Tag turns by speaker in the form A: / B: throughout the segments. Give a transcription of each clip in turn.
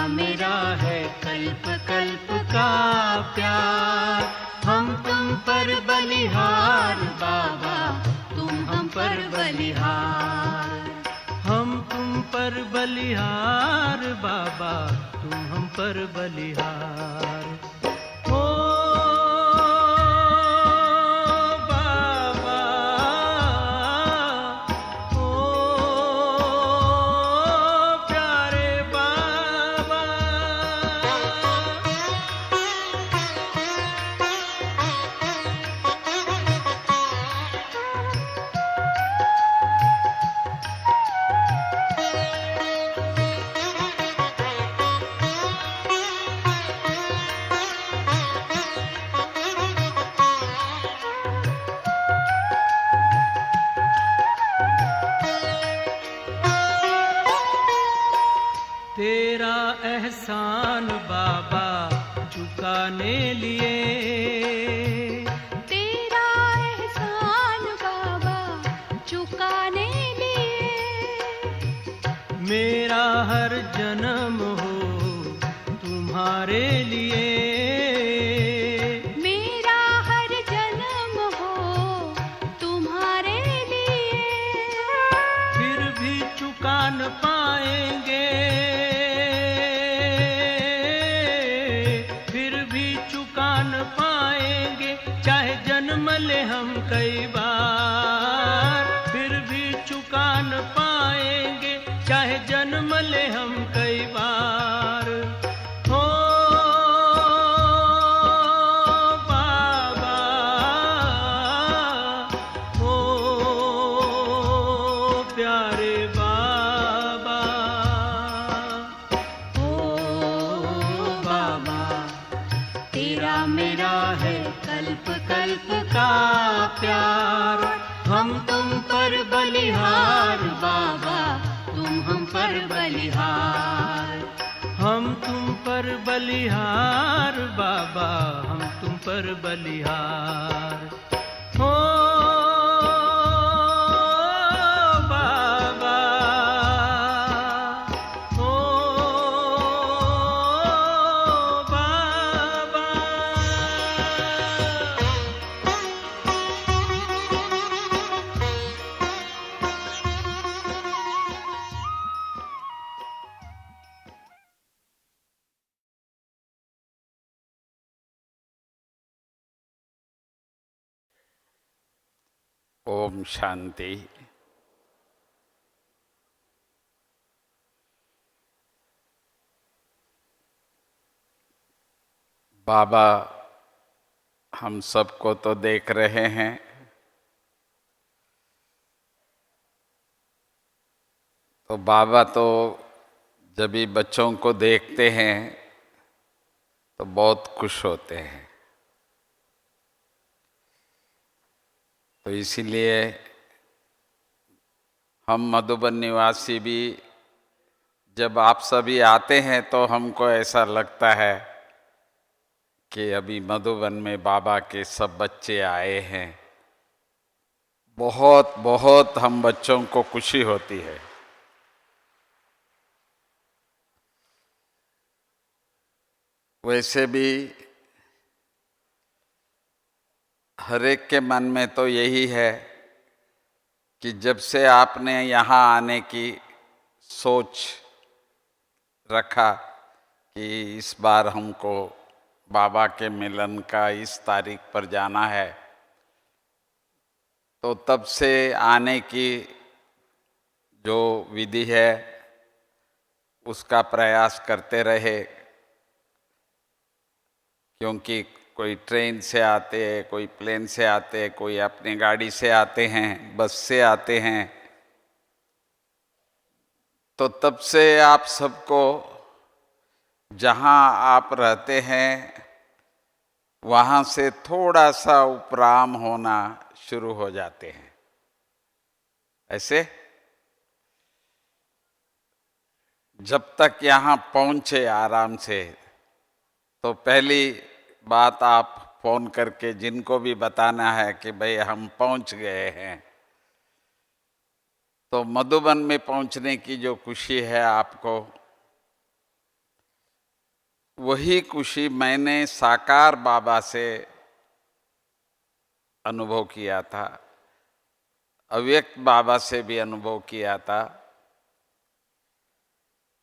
A: मेरा है कल्प कल्प का प्यार। हम तुम पर बलिहार बाबा, तुम हम पर बलिहार। हम तुम पर बलिहार बाबा, तुम हम पर बलिहार। ओ बाबा, ओ प्यारे बाबा। तेरा एहसान बाबा चुकाने लिए,
B: तेरा एहसान बाबा चुकाने लिए।
A: मेरा हर जन्म हो तुम्हारे लिए।
B: मेरा हर जन्म हो तुम्हारे लिए।
A: फिर भी चुका न पाएंगे, फिर भी चुका न पाएंगे, चाहे जन्म ले हम कई बार। फिर भी चुका न पाएंगे, चाहे जन्म ले हम कई बार। हो बाबा, हो प्यारे बाबा, ओ बाबा। तेरा मेरा है कल्प कल्प का प्यार। हम तुम पर बलिहार बाबा, तुम हम पर बलिहार। हम तुम पर बलिहार बाबा, हम तुम पर बलिहार। हो बाबा, हो बाबा।
C: ओम शांति। बाबा हम सबको तो देख रहे हैं, तो बाबा तो जब भी बच्चों को देखते हैं तो बहुत खुश होते हैं। तो इसीलिए हम मधुबन निवासी भी जब आप सभी आते हैं तो हमको ऐसा लगता है कि अभी मधुबन में बाबा के सब बच्चे आए हैं। बहुत बहुत हम बच्चों को खुशी होती है। वैसे भी हर एक के मन में तो यही है कि जब से आपने यहाँ आने की सोच रखा कि इस बार हमको बाबा के मिलन का इस तारीख पर जाना है, तो तब से आने की जो विधि है उसका प्रयास करते रहे। क्योंकि कोई ट्रेन से आते हैं, कोई प्लेन से आते हैं, कोई अपनी गाड़ी से आते हैं, बस से आते हैं। तो तब से आप सबको जहाँ आप रहते हैं वहाँ से थोड़ा सा उपराम होना शुरू हो जाते हैं। ऐसे जब तक यहाँ पहुँचे आराम से, तो पहली बात आप फ़ोन करके जिनको भी बताना है कि भाई हम पहुँच गए हैं, तो मधुबन में पहुँचने की जो खुशी है आपको, वही खुशी मैंने साकार बाबा से अनुभव किया था, अव्यक्त बाबा से भी अनुभव किया था,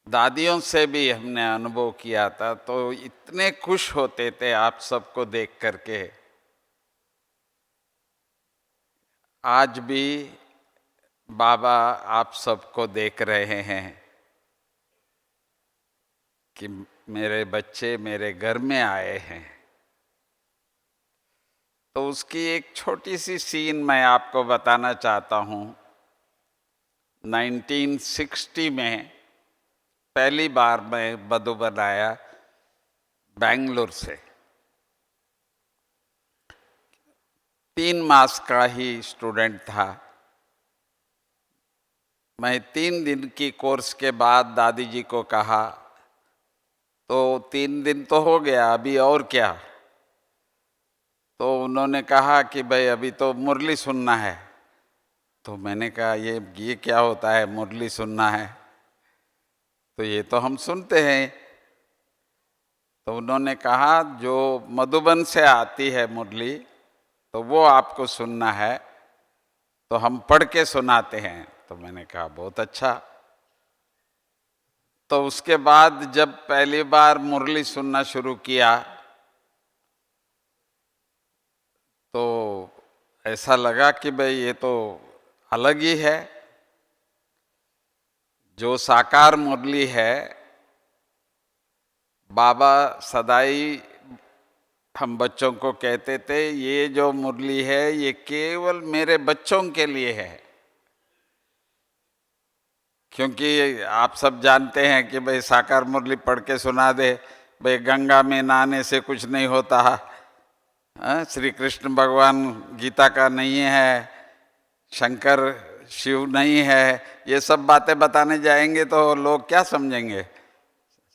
C: दादियों से भी हमने अनुभव किया था। तो इतने खुश होते थे आप सबको देख करके। आज भी बाबा आप सबको देख रहे हैं कि मेरे बच्चे मेरे घर में आए हैं। तो उसकी एक छोटी सी सीन मैं आपको बताना चाहता हूँ। 1960 में पहली बार मैं मधुबन आया बेंगलोर से। 3 मास का ही स्टूडेंट था। मैं 3 दिन की कोर्स के बाद दादी जी को कहा, तो 3 दिन तो हो गया, अभी और क्या? तो उन्होंने कहा कि भाई अभी तो मुरली सुनना है। तो मैंने कहा ये क्या होता है, मुरली सुनना है? तो ये तो हम सुनते हैं। तो उन्होंने कहा जो मधुबन से आती है मुरली, तो वो आपको सुनना है, तो हम पढ़ के सुनाते हैं। तो मैंने कहा बहुत अच्छा। तो उसके बाद जब पहली बार मुरली सुनना शुरू किया तो ऐसा लगा कि भाई ये तो अलग ही है। जो साकार मुरली है, बाबा सदाई हम बच्चों को कहते थे, ये जो मुरली है ये केवल मेरे बच्चों के लिए है। क्योंकि आप सब जानते हैं कि भाई साकार मुरली पढ़ के सुना दे, भाई गंगा में नहाने से कुछ नहीं होता, श्री कृष्ण भगवान गीता का नहीं है, शंकर शिव नहीं है, ये सब बातें बताने जाएंगे तो लोग क्या समझेंगे?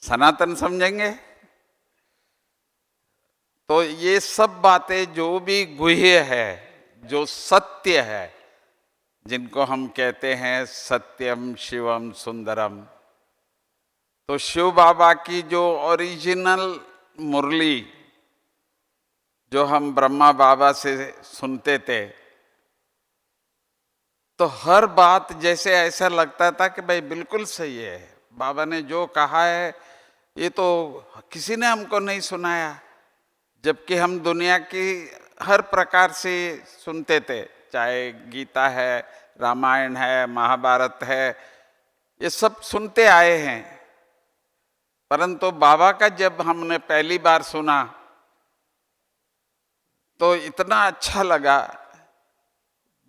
C: सनातन समझेंगे। तो ये सब बातें जो भी गुह्य है, जो सत्य है, जिनको हम कहते हैं सत्यम शिवम सुंदरम, तो शिव बाबा की जो ओरिजिनल मुरली जो हम ब्रह्मा बाबा से सुनते थे, तो हर बात जैसे ऐसा लगता था कि भाई बिल्कुल सही है, बाबा ने जो कहा है ये तो किसी ने हमको नहीं सुनाया। जबकि हम दुनिया की हर प्रकार से सुनते थे, चाहे गीता है, रामायण है, महाभारत है, ये सब सुनते आए हैं। परंतु बाबा का जब हमने पहली बार सुना तो इतना अच्छा लगा,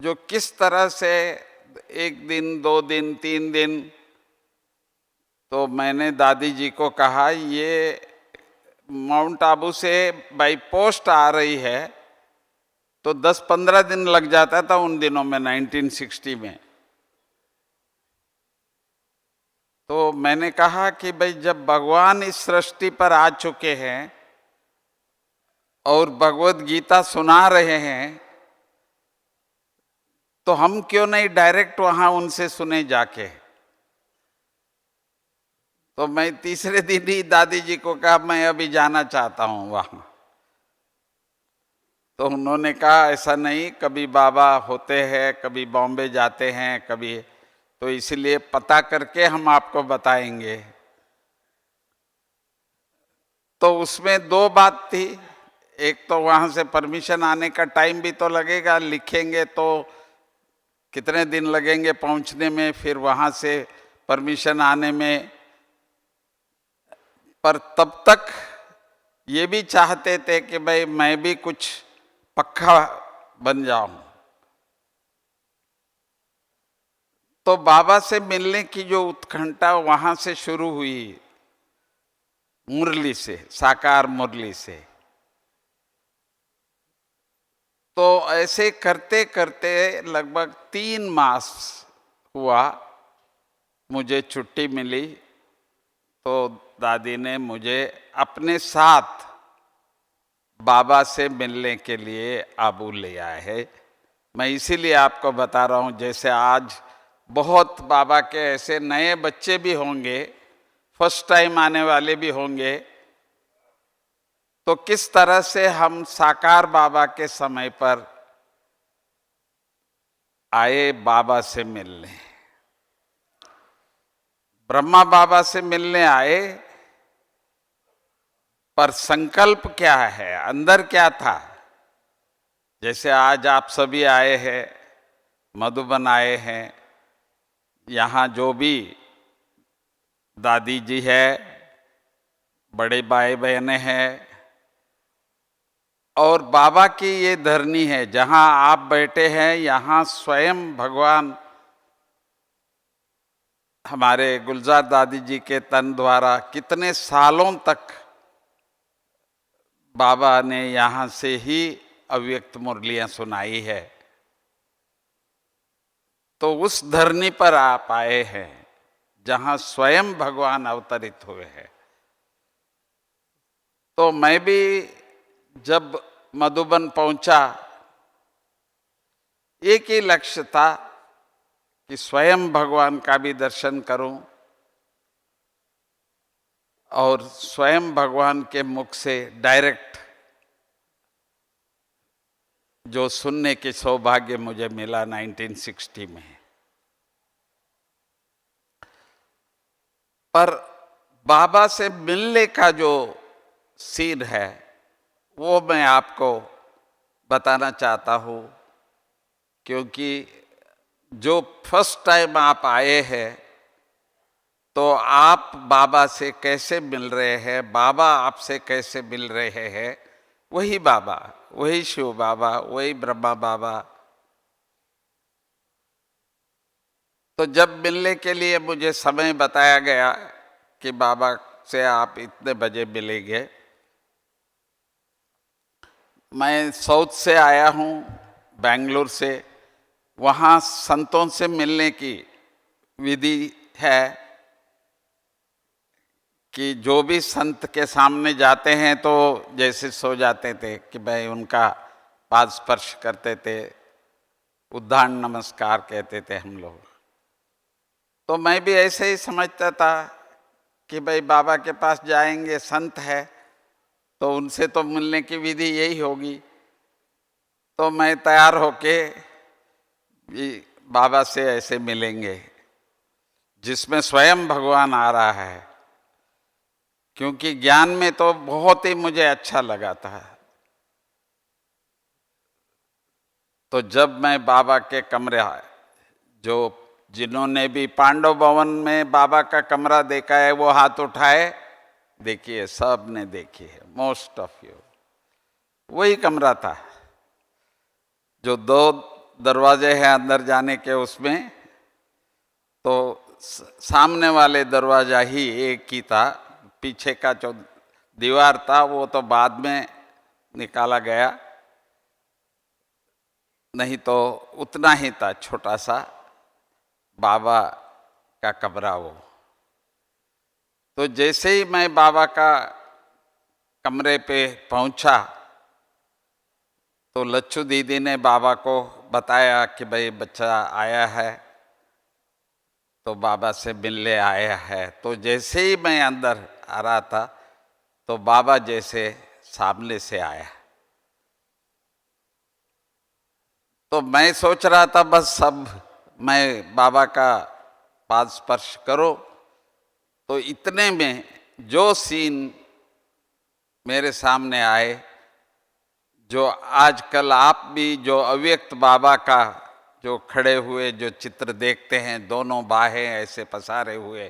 C: जो किस तरह से 1 दिन 2 दिन 3 दिन, तो मैंने दादी जी को कहा ये माउंट आबू से बाई पोस्ट आ रही है, तो 10-15 दिन लग जाता था उन दिनों में 1960 में। तो मैंने कहा कि भाई जब भगवान इस सृष्टि पर आ चुके हैं और भगवत गीता सुना रहे हैं, तो हम क्यों नहीं डायरेक्ट वहां उनसे सुने जाके। तो मैं तीसरे दिन ही दादी जी को कहा मैं अभी जाना चाहता हूं वहां। तो उन्होंने कहा ऐसा नहीं, कभी बाबा होते हैं, कभी बॉम्बे जाते हैं, कभी, तो इसलिए पता करके हम आपको बताएंगे। तो उसमें 2 बात थी, एक तो वहां से परमिशन आने का टाइम भी तो लगेगा, लिखेंगे तो कितने दिन लगेंगे पहुंचने में, फिर वहां से परमिशन आने में। पर तब तक ये भी चाहते थे कि भाई मैं भी कुछ पक्का बन जाऊं। तो बाबा से मिलने की जो उत्कंठा वहां से शुरू हुई, मुरली से, साकार मुरली से। तो ऐसे करते करते लगभग 3 मास हुआ, मुझे छुट्टी मिली, तो दादी ने मुझे अपने साथ बाबा से मिलने के लिए आबू ले आए है। मैं इसीलिए आपको बता रहा हूँ, जैसे आज बहुत बाबा के ऐसे नए बच्चे भी होंगे, फर्स्ट टाइम आने वाले भी होंगे, तो किस तरह से हम साकार बाबा के समय पर आए बाबा से मिलने, ब्रह्मा बाबा से मिलने आए, पर संकल्प क्या है, अंदर क्या था। जैसे आज आप सभी आए हैं, मधुबन आए हैं, यहाँ जो भी दादी जी है, बड़े भाई बहनें हैं, और बाबा की ये धरनी है जहाँ आप बैठे हैं, यहाँ स्वयं भगवान हमारे गुलजार दादी जी के तन द्वारा कितने सालों तक बाबा ने यहाँ से ही अव्यक्त मुरलियां सुनाई है। तो उस धरनी पर आप आए हैं जहाँ स्वयं भगवान अवतरित हुए हैं। तो मैं भी जब मधुबन पहुंचा, एक ही लक्ष्य था कि स्वयं भगवान का भी दर्शन करूं और स्वयं भगवान के मुख से डायरेक्ट जो सुनने के सौभाग्य मुझे मिला 1960 में। पर बाबा से मिलने का जो सीन है वो मैं आपको बताना चाहता हूँ, क्योंकि जो फर्स्ट टाइम आप आए हैं तो आप बाबा से कैसे मिल रहे हैं, बाबा आपसे कैसे मिल रहे हैं, वही बाबा, वही शिव बाबा, वही ब्रह्मा बाबा। तो जब मिलने के लिए मुझे समय बताया गया कि बाबा से आप इतने बजे मिलेंगे, मैं साउथ से आया हूँ, बेंगलुरु से। वहाँ संतों से मिलने की विधि है कि जो भी संत के सामने जाते हैं तो जैसे सो जाते थे कि भाई उनका पाद स्पर्श करते थे, उद्धान नमस्कार कहते थे हम लोग। तो मैं भी ऐसे ही समझता था कि भाई बाबा के पास जाएंगे, संत है तो उनसे तो मिलने की विधि यही होगी। तो मैं तैयार होके बाबा से ऐसे मिलेंगे जिसमें स्वयं भगवान आ रहा है, क्योंकि ज्ञान में तो बहुत ही मुझे अच्छा लगा था। तो जब मैं बाबा के कमरे, जो जिन्होंने भी पांडव भवन में बाबा का कमरा देखा है वो हाथ उठाए। देखिए, सब ने देखी है, मोस्ट ऑफ यू। वही कमरा था जो 2 दरवाजे हैं अंदर जाने के, उसमें तो सामने वाले दरवाजा ही एक ही था, पीछे का जो दीवार था वो तो बाद में निकाला गया, नहीं तो उतना ही था, छोटा सा बाबा का कमरा वो। तो जैसे ही मैं बाबा का कमरे पे पहुंचा तो लच्छू दीदी ने बाबा को बताया कि भाई बच्चा आया है, तो बाबा से मिलने आया है। तो जैसे ही मैं अंदर आ रहा था तो बाबा जैसे सामने से आया। तो मैं सोच रहा था बस अब मैं बाबा का पाद स्पर्श करो। तो इतने में जो सीन मेरे सामने आए, जो आजकल आप भी जो अव्यक्त बाबा का जो खड़े हुए जो चित्र देखते हैं, दोनों बाहें ऐसे पसारे हुए,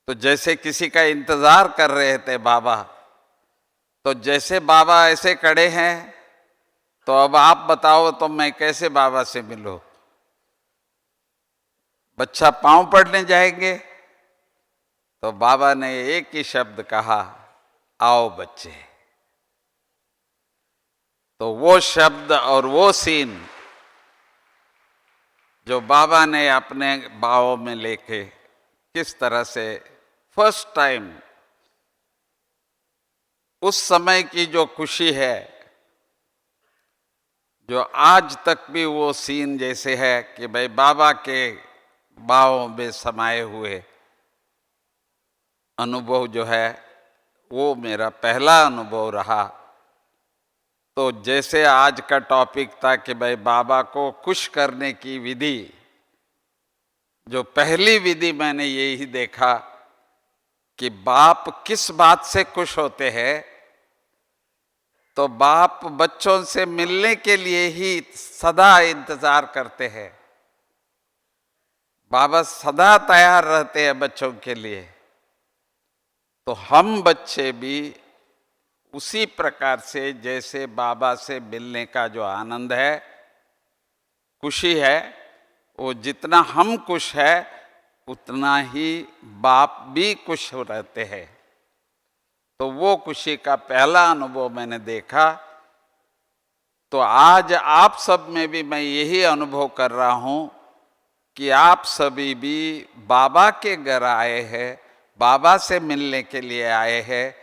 C: तो जैसे किसी का इंतजार कर रहे थे बाबा। तो जैसे बाबा ऐसे खड़े हैं, तो अब आप बताओ तो मैं कैसे बाबा से मिलूं? बच्चा पांव पड़ने जाएंगे? तो बाबा ने एक ही शब्द कहा, आओ बच्चे। तो वो शब्द और वो सीन जो बाबा ने अपने बाहों में लेके किस तरह से फर्स्ट टाइम, उस समय की जो खुशी है, जो आज तक भी वो सीन जैसे है कि भाई बाबा के बाहों में समाये हुए अनुभव जो है वो मेरा पहला अनुभव रहा। तो जैसे आज का टॉपिक था कि भाई बाबा को खुश करने की विधि, जो पहली विधि मैंने यही देखा कि बाप किस बात से खुश होते हैं। तो बाप बच्चों से मिलने के लिए ही सदा इंतजार करते हैं। बाबा सदा तैयार रहते हैं बच्चों के लिए। तो हम बच्चे भी उसी प्रकार से, जैसे बाबा से मिलने का जो आनंद है, खुशी है, वो जितना हम खुश है उतना ही बाप भी खुश रहते हैं। तो वो खुशी का पहला अनुभव मैंने देखा। तो आज आप सब में भी मैं यही अनुभव कर रहा हूं कि आप सभी भी बाबा के घर आए हैं, बाबा से मिलने के लिए आए हैं।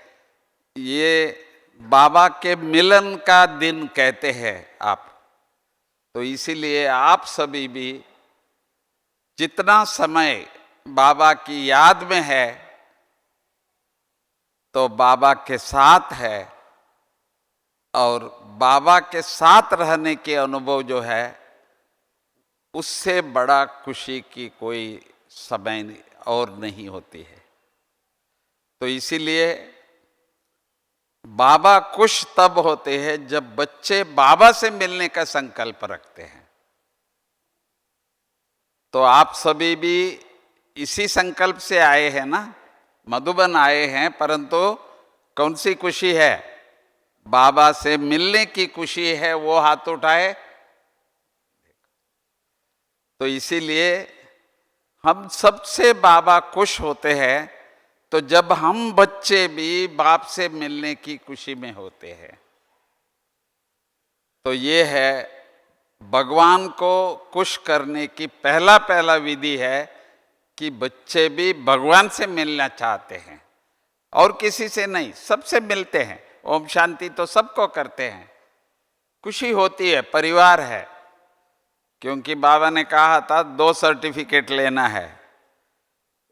C: ये बाबा के मिलन का दिन कहते हैं आप। तो इसीलिए आप सभी भी जितना समय बाबा की याद में है तो बाबा के साथ है, और बाबा के साथ रहने के अनुभव जो है उससे बड़ा खुशी की कोई समय और नहीं होती है। तो इसीलिए बाबा खुश तब होते हैं जब बच्चे बाबा से मिलने का संकल्प रखते हैं। तो आप सभी भी इसी संकल्प से आए हैं ना, मधुबन आए हैं, परंतु कौन सी खुशी है? बाबा से मिलने की खुशी है। वो हाथ उठाए। तो इसीलिए हम सबसे बाबा खुश होते हैं तो जब हम बच्चे भी बाप से मिलने की खुशी में होते हैं। तो ये है भगवान को खुश करने की पहला विधि है कि बच्चे भी भगवान से मिलना चाहते हैं, और किसी से नहीं, सबसे मिलते हैं। ओम शांति तो सबको करते हैं, खुशी होती है, परिवार है। क्योंकि बाबा ने कहा था 2 सर्टिफिकेट लेना है,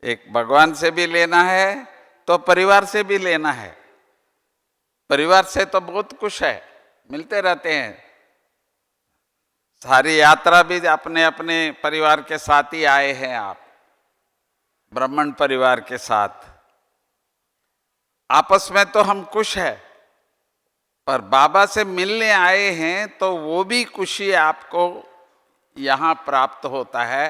C: एक भगवान से भी लेना है तो परिवार से भी लेना है। परिवार से तो बहुत खुश है, मिलते रहते हैं। सारी यात्रा भी अपने अपने परिवार के साथ ही आए हैं आप, ब्राह्मण परिवार के साथ। आपस में तो हम खुश हैं, पर बाबा से मिलने आए हैं तो वो भी खुशी आपको यहाँ प्राप्त होता है,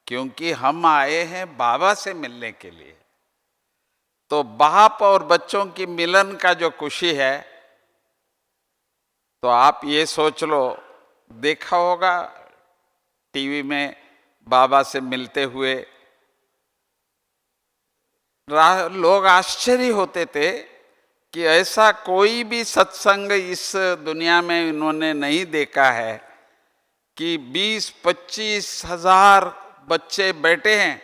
C: क्योंकि हम आए हैं बाबा से मिलने के लिए। तो बाप और बच्चों की मिलन का जो खुशी है, तो आप ये सोच लो, देखा होगा टीवी में बाबा से मिलते हुए लोग आश्चर्य होते थे कि ऐसा कोई भी सत्संग इस दुनिया में इन्होंने नहीं देखा है कि 20-25 हजार बच्चे बैठे हैं,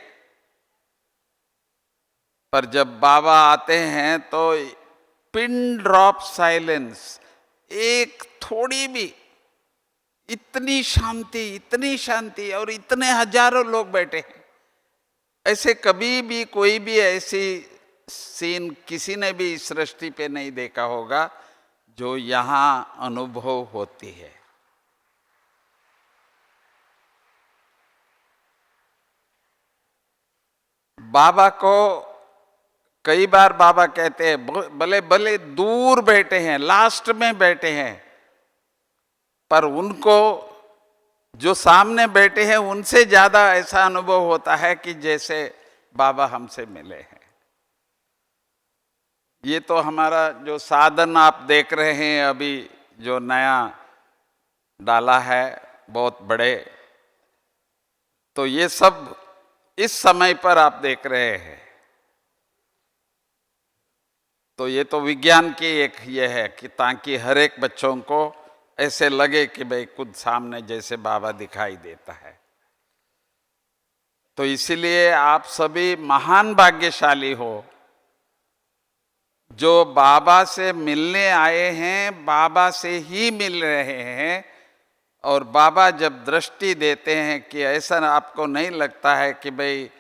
C: पर जब बाबा आते हैं तो पिन ड्रॉप साइलेंस, एक थोड़ी भी, इतनी शांति और इतने हजारों लोग बैठे हैं। ऐसे कभी भी कोई भी ऐसी सीन किसी ने भी इस सृष्टि पे नहीं देखा होगा जो यहाँ अनुभव होती है। बाबा को कई बार बाबा कहते हैं, भले भले दूर बैठे हैं, लास्ट में बैठे हैं, पर उनको जो सामने बैठे हैं उनसे ज्यादा ऐसा अनुभव होता है कि जैसे बाबा हमसे मिले हैं। ये तो हमारा जो साधन आप देख रहे हैं अभी जो नया डाला है, बहुत बड़े, तो ये सब इस समय पर आप देख रहे हैं। तो ये तो विज्ञान की एक ये है कि ताकि हर एक बच्चों को ऐसे लगे कि भाई खुद सामने जैसे बाबा दिखाई देता है। तो इसीलिए आप सभी महान भाग्यशाली हो जो बाबा से मिलने आए हैं, बाबा से ही मिल रहे हैं। और बाबा जब दृष्टि देते हैं कि ऐसा आपको नहीं लगता है कि भाई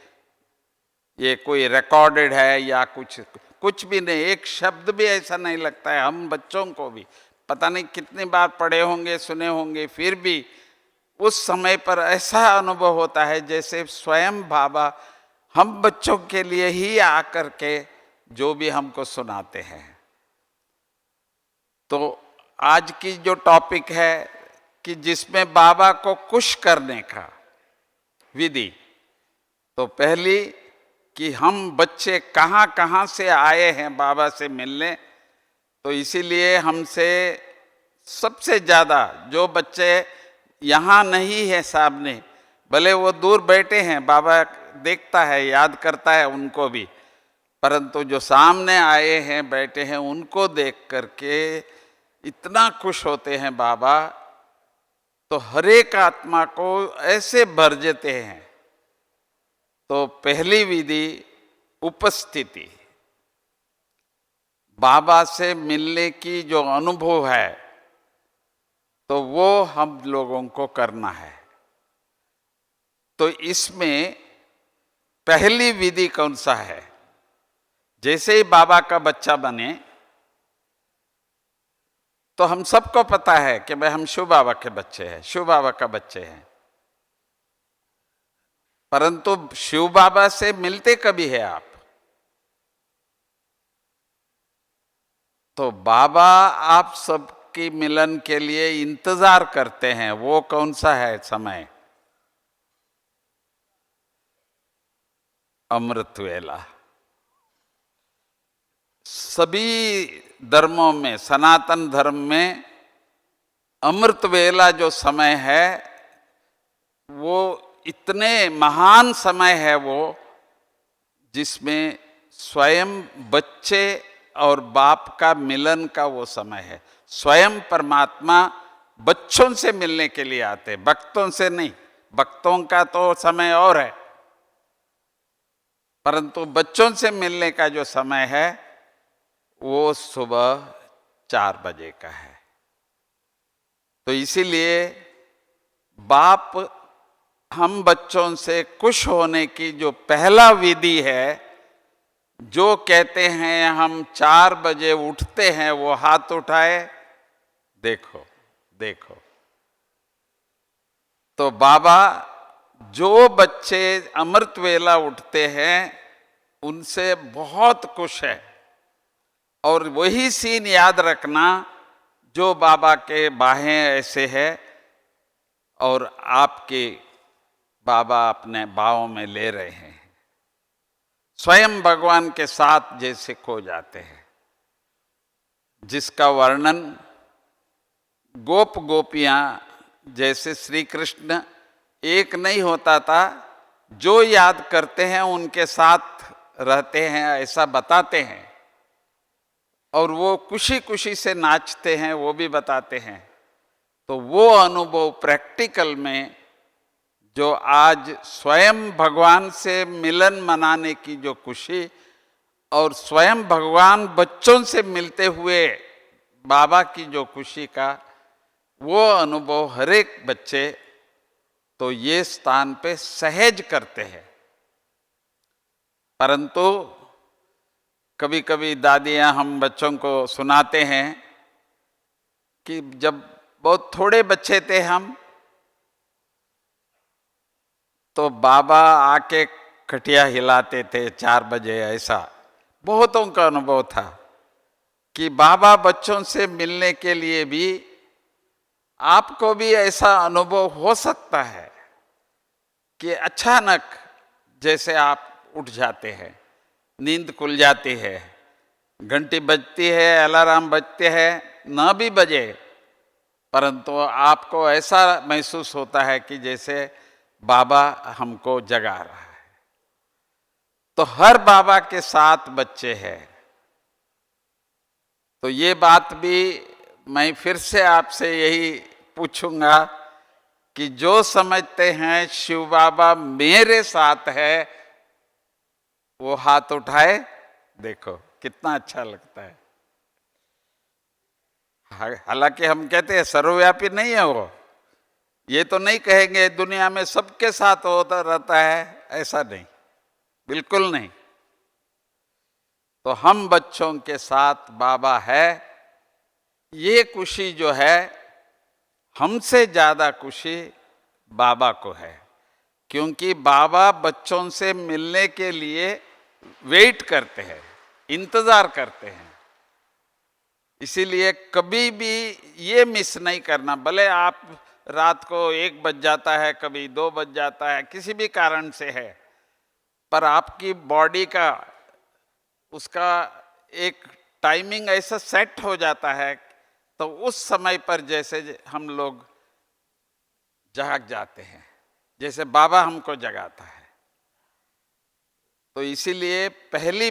C: ये कोई रिकॉर्डेड है या कुछ भी नहीं, एक शब्द भी ऐसा नहीं लगता है। हम बच्चों को भी पता नहीं कितनी बार पढ़े होंगे, सुने होंगे, फिर भी उस समय पर ऐसा अनुभव होता है जैसे स्वयं बाबा हम बच्चों के लिए ही आकर के जो भी हमको सुनाते हैं। तो आज की जो टॉपिक है कि जिसमें बाबा को खुश करने का विधि, तो पहली कि हम बच्चे कहाँ कहाँ से आए हैं बाबा से मिलने, तो इसीलिए हमसे सबसे ज़्यादा जो बच्चे यहाँ नहीं है सामने, भले वो दूर बैठे हैं, बाबा देखता है, याद करता है उनको भी, परंतु जो सामने आए हैं, बैठे हैं, उनको देख करके इतना खुश होते हैं बाबा, तो हर एक आत्मा को ऐसे भर देते हैं। तो पहली विधि उपस्थिति, बाबा से मिलने की जो अनुभव है तो वो हम लोगों को करना है। तो इसमें पहली विधि कौन सा है? जैसे ही बाबा का बच्चा बने तो हम सबको पता है कि भाई हम शिव बाबा के बच्चे हैं, शिव बाबा का बच्चे हैं, परंतु शिव बाबा से मिलते कभी है आप? तो बाबा आप सबकी मिलन के लिए इंतजार करते हैं। वो कौन सा है समय? अमृत वेला। सभी धर्मों में, सनातन धर्म में अमृत वेला जो समय है वो इतने महान समय है वो, जिसमें स्वयं बच्चे और बाप का मिलन का वो समय है। स्वयं परमात्मा बच्चों से मिलने के लिए आते, भक्तों से नहीं। भक्तों का तो समय और है, परंतु बच्चों से मिलने का जो समय है वो सुबह 4 बजे का है। तो इसीलिए बाप हम बच्चों से खुश होने की जो पहला विधि है, जो कहते हैं हम 4 बजे उठते हैं, वो हाथ उठाए, देखो देखो। तो बाबा जो बच्चे अमृत वेला उठते हैं उनसे बहुत खुश है। और वही सीन याद रखना जो बाबा के बाहें ऐसे है और आपके बाबा अपने बाहों में ले रहे हैं, स्वयं भगवान के साथ जैसे खो जाते हैं, जिसका वर्णन गोप गोपियां जैसे श्री कृष्ण एक नहीं होता था, जो याद करते हैं उनके साथ रहते हैं, ऐसा बताते हैं। और वो खुशी खुशी से नाचते हैं, वो भी बताते हैं। तो वो अनुभव प्रैक्टिकल में जो आज स्वयं भगवान से मिलन मनाने की जो खुशी, और स्वयं भगवान बच्चों से मिलते हुए बाबा की जो खुशी का वो अनुभव हर एक बच्चे तो ये स्थान पे सहज करते हैं। परंतु कभी कभी दादियाँ हम बच्चों को सुनाते हैं कि जब बहुत थोड़े बच्चे थे हम, तो बाबा आके खटिया हिलाते थे 4 बजे। ऐसा बहुतों का अनुभव था कि बाबा बच्चों से मिलने के लिए भी, आपको भी ऐसा अनुभव हो सकता है कि अचानक जैसे आप उठ जाते हैं, नींद खुल जाती है, घंटी बजती है, अलार्म बजते हैं, ना भी बजे, परंतु आपको ऐसा महसूस होता है कि जैसे बाबा हमको जगा रहा है। तो हर बाबा के साथ बच्चे हैं। तो ये बात भी मैं फिर से आपसे यही पूछूंगा कि जो समझते हैं शिव बाबा मेरे साथ है, वो हाथ उठाए, देखो कितना अच्छा लगता है। हालांकि हम कहते हैं सर्वव्यापी नहीं है वो, ये तो नहीं कहेंगे दुनिया में सबके साथ होता रहता है, ऐसा नहीं। बिल्कुल नहीं। तो हम बच्चों के साथ बाबा है, ये खुशी जो है हमसे ज्यादा खुशी बाबा को है, क्योंकि बाबा बच्चों से मिलने के लिए वेट करते हैं, इंतजार करते हैं। इसीलिए कभी भी ये मिस नहीं करना, भले आप रात को 1 बज जाता है, कभी 2 बज जाता है, किसी भी कारण से है, पर आपकी बॉडी का उसका एक टाइमिंग ऐसा सेट हो जाता है, तो उस समय पर जैसे हम लोग जाग जाते हैं, जैसे बाबा हमको जगाता है। तो इसीलिए पहली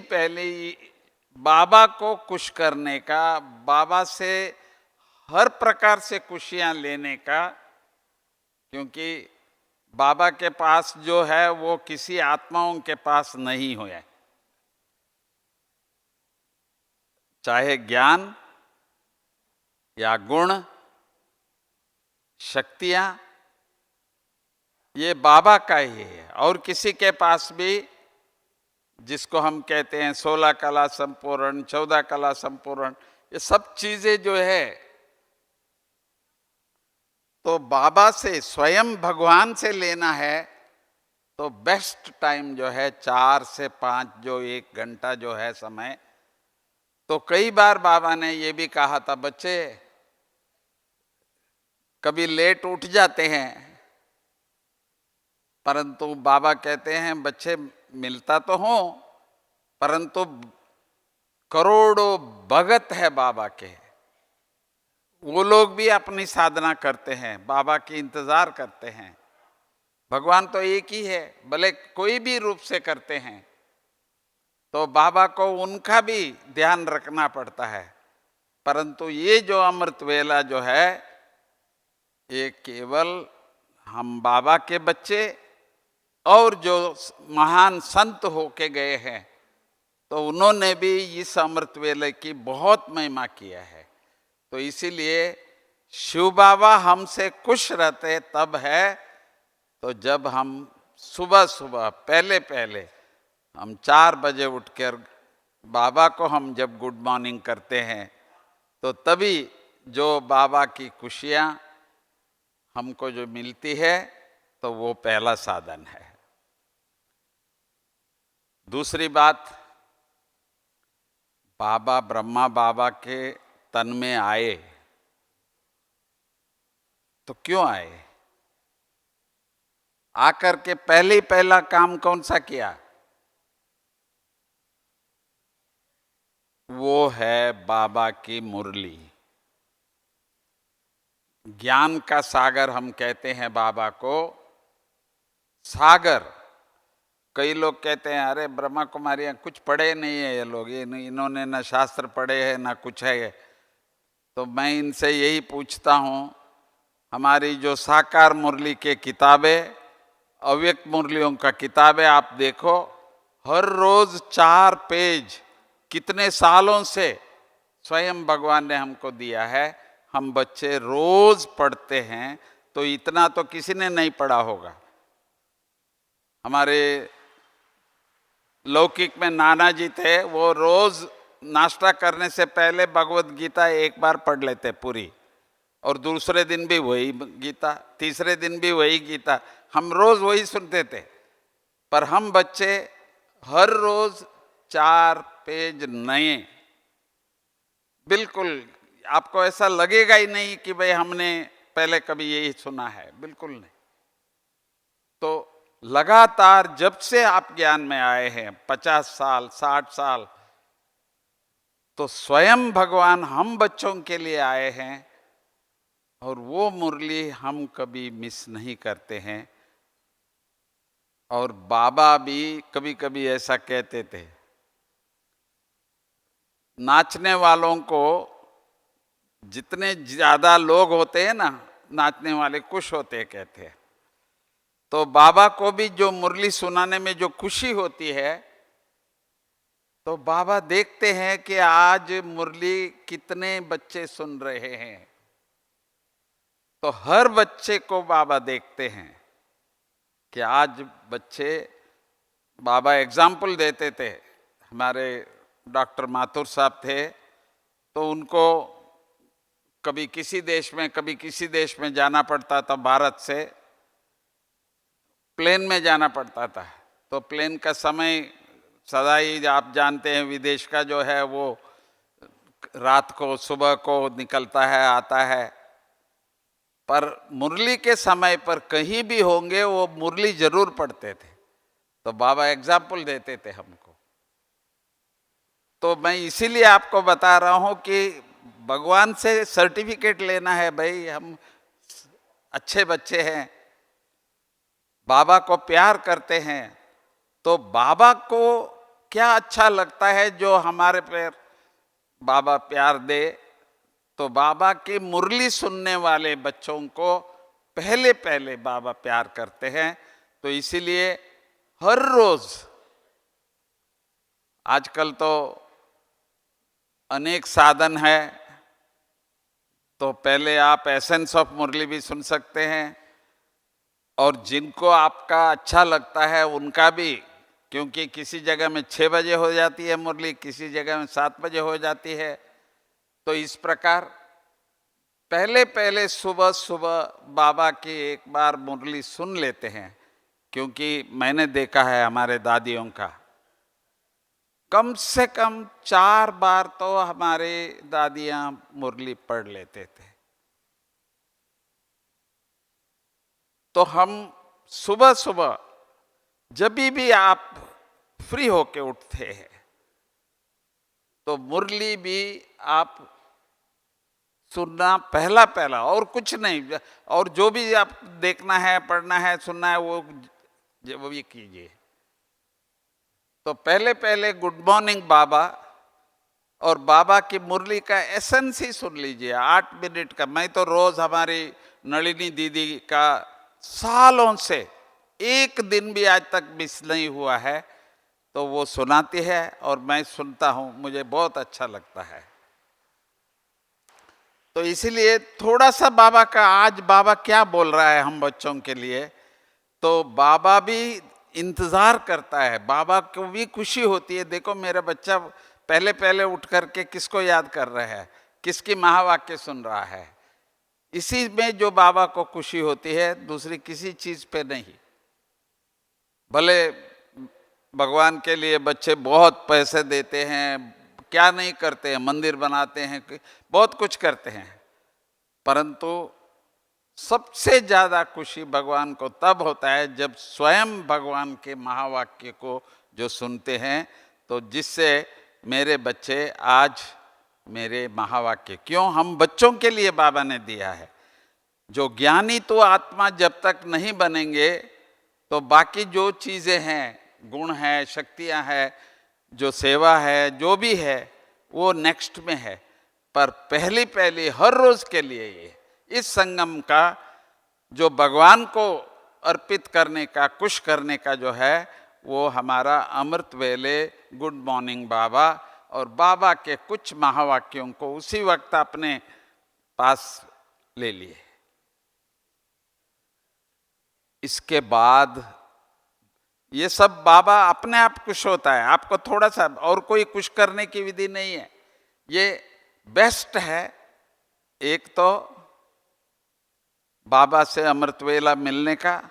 C: बाबा को खुश करने का, बाबा से हर प्रकार से खुशियां लेने का, क्योंकि बाबा के पास जो है वो किसी आत्माओं के पास नहीं हुआ, चाहे ज्ञान या गुण, शक्तियां, ये बाबा का ही है। और किसी के पास भी, जिसको हम कहते हैं 16 कला संपूर्ण, 14 कला संपूर्ण, ये सब चीजें जो है, तो बाबा से, स्वयं भगवान से लेना है, तो बेस्ट टाइम जो है 4 से 5, जो 1 घंटा जो है समय। तो कई बार बाबा ने ये भी कहा था, बच्चे कभी लेट उठ जाते हैं, परंतु बाबा कहते हैं बच्चे मिलता तो हो, परंतु करोड़ों भगत है बाबा के, वो लोग भी अपनी साधना करते हैं, बाबा की इंतजार करते हैं। भगवान तो एक ही है, भले कोई भी रूप से करते हैं, तो बाबा को उनका भी ध्यान रखना पड़ता है। परंतु ये जो अमृत वेला जो है, ये केवल हम बाबा के बच्चे और जो महान संत होके गए हैं, तो उन्होंने भी इस अमृत वेले की बहुत महिमा किया है। तो इसीलिए शिव बाबा हमसे खुश रहते तब है, तो जब हम सुबह सुबह पहले हम 4 बजे उठकर बाबा को हम जब गुड मॉर्निंग करते हैं, तो तभी जो बाबा की खुशियाँ हमको जो मिलती है, तो वो पहला साधन है। दूसरी बात, बाबा ब्रह्मा बाबा के तन में आए, तो क्यों आए? आकर के पहला काम कौन सा किया? वो है बाबा की मुरली। ज्ञान का सागर हम कहते हैं बाबा को, सागर। कई लोग कहते हैं अरे ब्रह्मा कुमारियां कुछ पढ़े नहीं है ये लोग, ये इन्होंने ना शास्त्र पढ़े हैं ना कुछ है। तो मैं इनसे यही पूछता हूँ, हमारी जो साकार मुरली के किताबें, अव्यक्त मुरलियों का किताबें आप देखो, हर रोज 4 पेज कितने सालों से स्वयं भगवान ने हमको दिया है, हम बच्चे रोज पढ़ते हैं। तो इतना तो किसी ने नहीं पढ़ा होगा। हमारे लौकिक में नाना जी थे, वो रोज नाश्ता करने से पहले भगवत गीता एक बार पढ़ लेते पूरी, और दूसरे दिन भी वही गीता, तीसरे दिन भी वही गीता, हम रोज वही सुनते थे। पर हम बच्चे हर रोज 4 पेज नए, बिल्कुल आपको ऐसा लगेगा ही नहीं कि भाई हमने पहले कभी यही सुना है, बिल्कुल नहीं। तो लगातार जब से आप ज्ञान में आए हैं, 50 साल 60 साल, तो स्वयं भगवान हम बच्चों के लिए आए हैं, और वो मुरली हम कभी मिस नहीं करते हैं। और बाबा भी कभी कभी ऐसा कहते थे, नाचने वालों को जितने ज्यादा लोग होते हैं ना, नाचने वाले खुश होते हैं कहते हैं। तो बाबा को भी जो मुरली सुनाने में जो खुशी होती है, तो बाबा देखते हैं कि आज मुरली कितने बच्चे सुन रहे हैं। तो हर बच्चे को बाबा देखते हैं कि आज बच्चे बाबा एग्जाम्पल देते थे। हमारे डॉक्टर माथुर साहब थे, तो उनको कभी किसी देश में कभी किसी देश में जाना पड़ता था, भारत से प्लेन में जाना पड़ता था। तो प्लेन का समय सदा ही आप जानते हैं, विदेश का जो है वो रात को सुबह को निकलता है, आता है। पर मुरली के समय पर कहीं भी होंगे वो मुरली जरूर पढ़ते थे। तो बाबा एग्जाम्पल देते थे हमको। तो मैं इसीलिए आपको बता रहा हूं कि भगवान से सर्टिफिकेट लेना है, भाई हम अच्छे बच्चे हैं, बाबा को प्यार करते हैं। तो बाबा को क्या अच्छा लगता है जो हमारे पे बाबा प्यार दे। तो बाबा की मुरली सुनने वाले बच्चों को पहले पहले बाबा प्यार करते हैं। तो इसीलिए हर रोज, आजकल तो अनेक साधन है, तो पहले आप एसेंस ऑफ मुरली भी सुन सकते हैं, और जिनको आपका अच्छा लगता है उनका भी, क्योंकि किसी जगह में 6 बजे हो जाती है मुरली, किसी जगह में 7 बजे हो जाती है। तो इस प्रकार पहले पहले सुबह सुबह बाबा की एक बार मुरली सुन लेते हैं, क्योंकि मैंने देखा है हमारे दादियों का कम से कम 4 बार तो हमारे दादियां मुरली पढ़ लेते थे। तो हम सुबह सुबह जब भी आप फ्री होके उठते हैं तो मुरली भी आप सुनना पहला पहला, और कुछ नहीं, और जो भी आप देखना है, पढ़ना है, सुनना है, वो भी कीजिए। तो पहले पहले गुड मॉर्निंग बाबा और बाबा की मुरली का एसेंस ही सुन लीजिए, 8 मिनट का। मैं तो रोज हमारी नलिनी दीदी का सालों से एक दिन भी आज तक मिस नहीं हुआ है, तो वो सुनाती है और मैं सुनता हूँ, मुझे बहुत अच्छा लगता है। तो इसीलिए थोड़ा सा बाबा का, आज बाबा क्या बोल रहा है हम बच्चों के लिए, तो बाबा भी इंतजार करता है, बाबा को भी खुशी होती है। देखो मेरा बच्चा पहले पहले उठ करके किसको याद कर रहा है, किसकी महावाक्य सुन रहा है। इसी में जो बाबा को खुशी होती है, दूसरी किसी चीज पे नहीं। भले भगवान के लिए बच्चे बहुत पैसे देते हैं, क्या नहीं करते हैं, मंदिर बनाते हैं, बहुत कुछ करते हैं, परंतु सबसे ज्यादा खुशी भगवान को तब होता है जब स्वयं भगवान के महावाक्य को जो सुनते हैं। तो जिससे मेरे बच्चे आज मेरे महावाक्य, क्यों हम बच्चों के लिए बाबा ने दिया है। जो ज्ञानी तो आत्मा जब तक नहीं बनेंगे तो बाकी जो चीजें हैं, गुण है, शक्तियां हैं, जो सेवा है, जो भी है, वो नेक्स्ट में है। पर पहली पहली हर रोज के लिए ये इस संगम का जो भगवान को अर्पित करने का, खुश करने का जो है, वो हमारा अमृत वेले गुड मॉर्निंग बाबा और बाबा के कुछ महावाक्यों को उसी वक्त अपने पास ले लिए। इसके बाद ये सब बाबा अपने आप खुश होता है। आपको थोड़ा सा और कोई खुश करने की विधि नहीं है, ये बेस्ट है। एक तो बाबा से अमृत वेला मिलने का,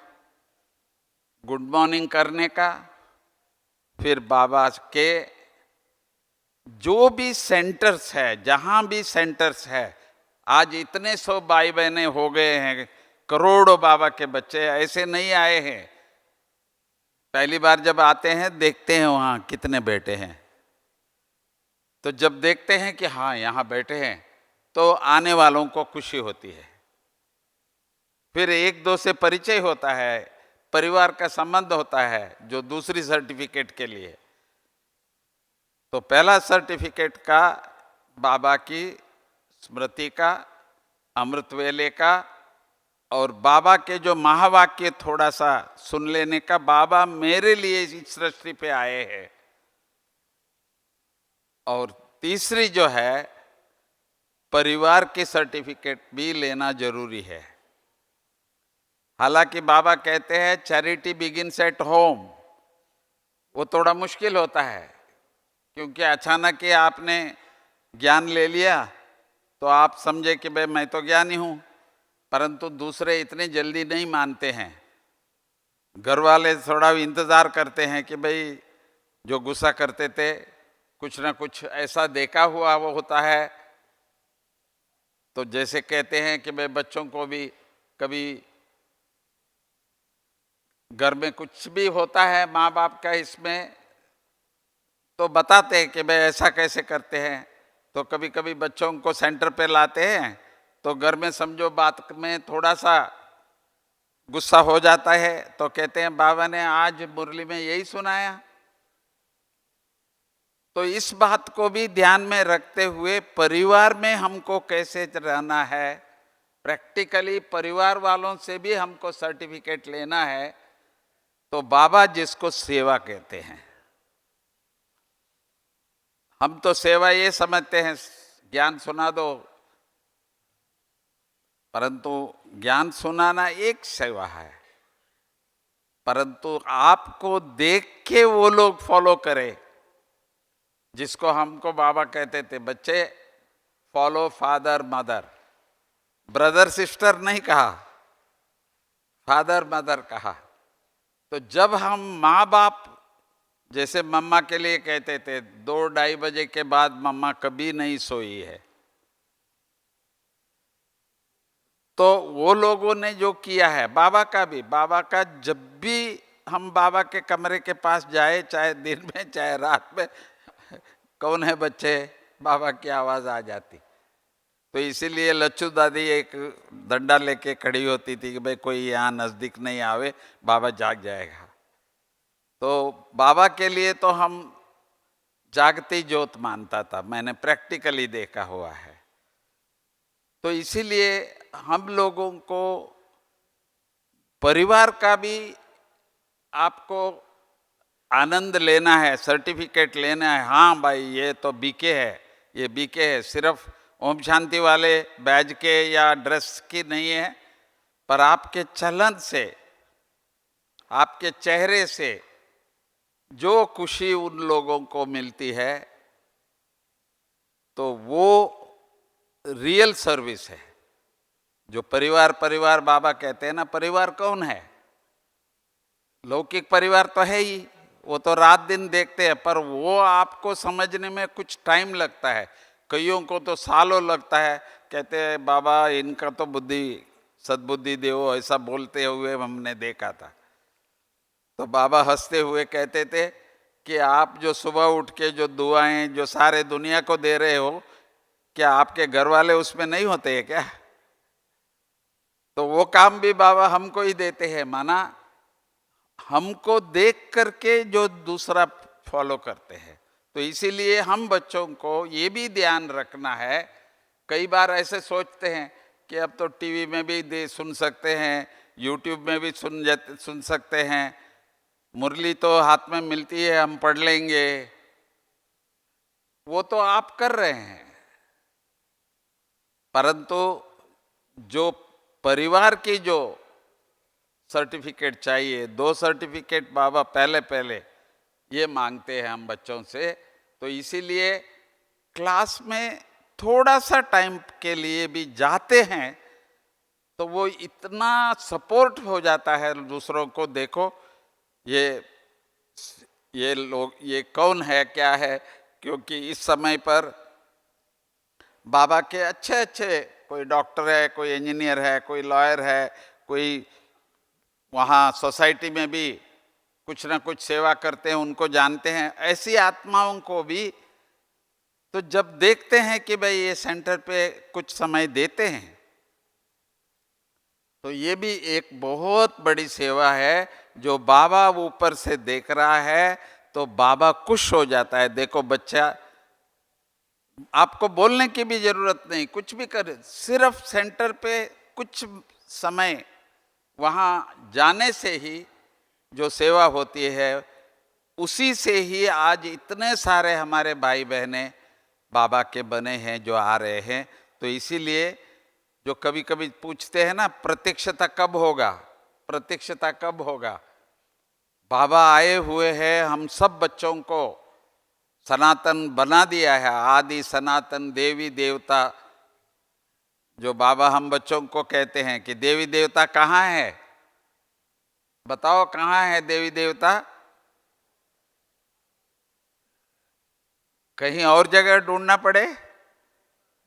C: गुड मॉर्निंग करने का, फिर बाबा के जो भी सेंटर्स है, जहां भी सेंटर्स है, आज इतने 100 भाई बहने हो गए हैं, करोड़ों बाबा के बच्चे ऐसे नहीं आए हैं। पहली बार जब आते हैं देखते हैं वहां कितने बैठे हैं, तो जब देखते हैं कि हाँ यहाँ बैठे हैं तो आने वालों को खुशी होती है। फिर एक दो से परिचय होता है, परिवार का संबंध होता है जो दूसरी सर्टिफिकेट के लिए। तो पहला सर्टिफिकेट का बाबा की स्मृति का, अमृत वेले का, और बाबा के जो महावाक्य थोड़ा सा सुन लेने का। बाबा मेरे लिए इस सृष्टि पे आए हैं। और तीसरी जो है, परिवार की सर्टिफिकेट भी लेना जरूरी है। हालांकि बाबा कहते हैं चैरिटी बिगिंस एट होम, वो थोड़ा मुश्किल होता है, क्योंकि अचानक ही आपने ज्ञान ले लिया तो आप समझे कि भाई मैं तो ज्ञानी हूँ, परंतु दूसरे इतने जल्दी नहीं मानते हैं। घर वाले थोड़ा इंतज़ार करते हैं कि भाई जो गुस्सा करते थे कुछ ना कुछ ऐसा देखा हुआ वो होता है। तो जैसे कहते हैं कि भाई बच्चों को भी कभी घर में कुछ भी होता है माँ बाप का इसमें तो बताते हैं कि भाई ऐसा कैसे करते हैं। तो कभी कभी बच्चों को सेंटर पे लाते हैं तो घर में समझो बात में थोड़ा सा गुस्सा हो जाता है तो कहते हैं बाबा ने आज मुरली में यही सुनाया। तो इस बात को भी ध्यान में रखते हुए परिवार में हमको कैसे रहना है, प्रैक्टिकली परिवार वालों से भी हमको सर्टिफिकेट लेना है। तो बाबा जिसको सेवा कहते हैं, हम तो सेवा ये समझते हैं ज्ञान सुना दो, परंतु ज्ञान सुनाना एक सेवा है, परंतु आपको देख के वो लोग फॉलो करें, जिसको हमको बाबा कहते थे बच्चे follow father mother, brother sister नहीं कहा, फादर मदर कहा। तो जब हम माँ बाप जैसे मम्मा के लिए कहते थे 2-2:30 बजे के बाद मम्मा कभी नहीं सोई है, तो वो लोगों ने जो किया है बाबा का भी, बाबा का जब भी हम बाबा के कमरे के पास जाए, चाहे दिन में चाहे रात में, कौन है बच्चे, बाबा की आवाज़ आ जाती। तो इसीलिए लच्छू दादी एक डंडा लेके खड़ी होती थी कि भाई कोई यहाँ नज़दीक नहीं आवे, बाबा जाग जाएगा। तो बाबा के लिए तो हम जागती ज्योत मानता था, मैंने प्रैक्टिकली देखा हुआ है। तो इसीलिए हम लोगों को परिवार का भी आपको आनंद लेना है, सर्टिफिकेट लेना है। हाँ भाई ये तो बीके है, ये बीके है, सिर्फ ओम शांति वाले बैज के या ड्रेस की नहीं है, पर आपके चलन से, आपके चेहरे से जो खुशी उन लोगों को मिलती है तो वो रियल सर्विस है। जो परिवार परिवार बाबा कहते हैं ना, परिवार कौन है? लौकिक परिवार तो है ही, वो तो रात दिन देखते हैं, पर वो आपको समझने में कुछ टाइम लगता है, कईयों को तो सालों लगता है। कहते हैं बाबा इनका तो बुद्धि सद्बुद्धि देवो, ऐसा बोलते हुए हमने देखा था। तो बाबा हंसते हुए कहते थे कि आप जो सुबह उठ के जो दुआएं जो सारे दुनिया को दे रहे हो, क्या आपके घर वाले उसमें नहीं होते हैं क्या? तो वो काम भी बाबा हमको ही देते हैं, माना हमको देख करके जो दूसरा फॉलो करते हैं। तो इसीलिए हम बच्चों को ये भी ध्यान रखना है। कई बार ऐसे सोचते हैं कि अब तो टीवी में भी सुन सकते हैं, यूट्यूब में भी सुन सकते हैं, मुरली तो हाथ में मिलती है हम पढ़ लेंगे। वो तो आप कर रहे हैं, परंतु जो परिवार की जो सर्टिफिकेट चाहिए, 2 सर्टिफिकेट बाबा पहले ये मांगते हैं हम बच्चों से। तो इसीलिए क्लास में थोड़ा सा टाइम के लिए भी जाते हैं तो वो इतना सपोर्ट हो जाता है दूसरों को। देखो ये लोग, ये कौन है, क्या है, क्योंकि इस समय पर बाबा के अच्छे कोई डॉक्टर है, कोई इंजीनियर है, कोई लॉयर है, कोई वहाँ सोसाइटी में भी कुछ ना कुछ सेवा करते हैं, उनको जानते हैं। ऐसी आत्माओं को भी तो जब देखते हैं कि भाई ये सेंटर पे कुछ समय देते हैं, तो ये भी एक बहुत बड़ी सेवा है जो बाबा ऊपर से देख रहा है, तो बाबा खुश हो जाता है। देखो बच्चा, आपको बोलने की भी जरूरत नहीं, कुछ भी करे, सिर्फ सेंटर पे कुछ समय वहाँ जाने से ही जो सेवा होती है, उसी से ही आज इतने सारे हमारे भाई बहनें बाबा के बने हैं जो आ रहे हैं। तो इसीलिए जो कभी कभी पूछते हैं ना प्रत्यक्षता कब होगा, प्रत्यक्षता कब होगा, बाबा आए हुए हैं, हम सब बच्चों को सनातन बना दिया है। आदि सनातन देवी देवता, जो बाबा हम बच्चों को कहते हैं कि देवी देवता कहाँ है, बताओ कहाँ है देवी देवता? कहीं और जगह ढूंढना पड़े?